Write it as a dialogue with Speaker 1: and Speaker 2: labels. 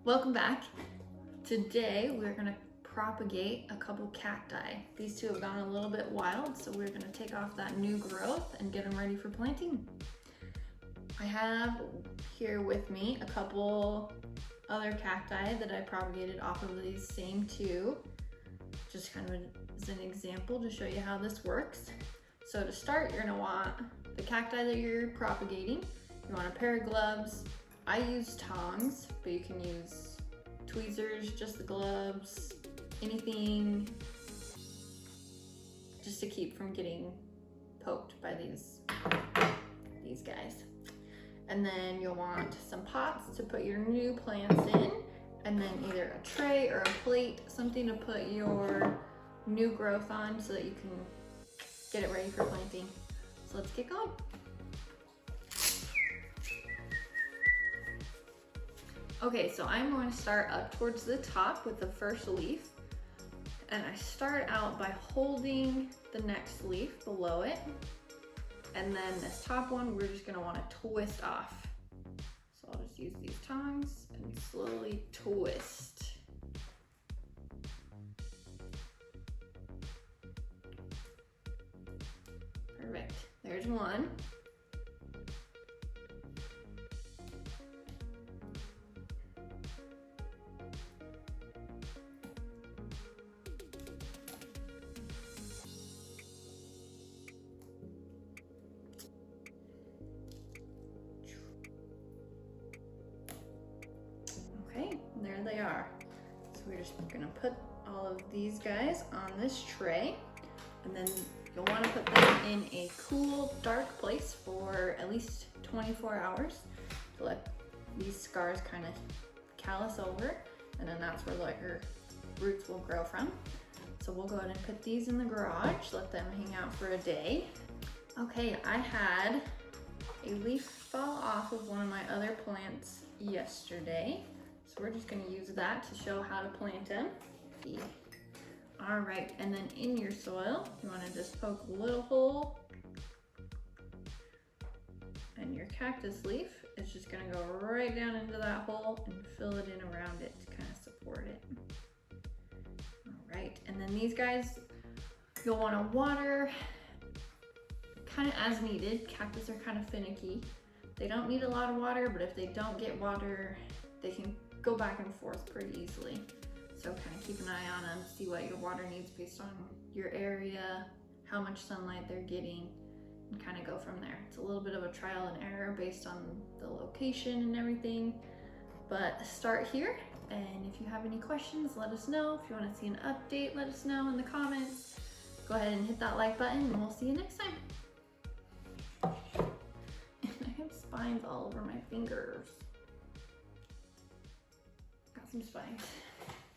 Speaker 1: Welcome back. Today we're going to propagate a couple cacti. These two have gone a little bit wild, so we're going to take off that new growth and get them ready for planting. I have here with me a couple other cacti that I propagated off of these same two, just kind of as an example to show you how this works. So to start, you're going to want the cacti that you're propagating. You want a pair of gloves. I use tongs, but you can use tweezers, just the gloves, anything just to keep from getting poked by these guys. And then you'll want some pots to put your new plants in, and then either a tray or a plate, something to put your new growth on so that you can get it ready for planting. So let's get going. Okay, so I'm going to start up towards the top with the first leaf. And I start out by holding the next leaf below it. And then this top one, we're just gonna wanna twist off. So I'll just use these tongs and slowly twist. Perfect, there's one. Okay, there they are. So we're just gonna put all of these guys on this tray, and then you'll wanna put them in a cool, dark place for at least 24 hours to let these scars kind of callus over, and then that's where like your roots will grow from. So we'll go ahead and put these in the garage, let them hang out for a day. Okay, I had a leaf fall off of one of my other plants yesterday. So we're just gonna use that to show how to plant them. All right, and then in your soil, you wanna just poke a little hole, and your cactus leaf is just gonna go right down into that hole and fill it in around it to kind of support it. All right, and then these guys, you'll wanna water kind of as needed. Cactus are kind of finicky. They don't need a lot of water, but if they don't get water, they can go back and forth pretty easily. So kind of keep an eye on them, see what your water needs based on your area, how much sunlight they're getting, and kind of go from there. It's a little bit of a trial and error based on the location and everything, but start here. And if you have any questions, let us know. If you want to see an update, let us know in the comments. Go ahead and hit that like button, and we'll see you next time. I have spines all over my fingers. Got some spines.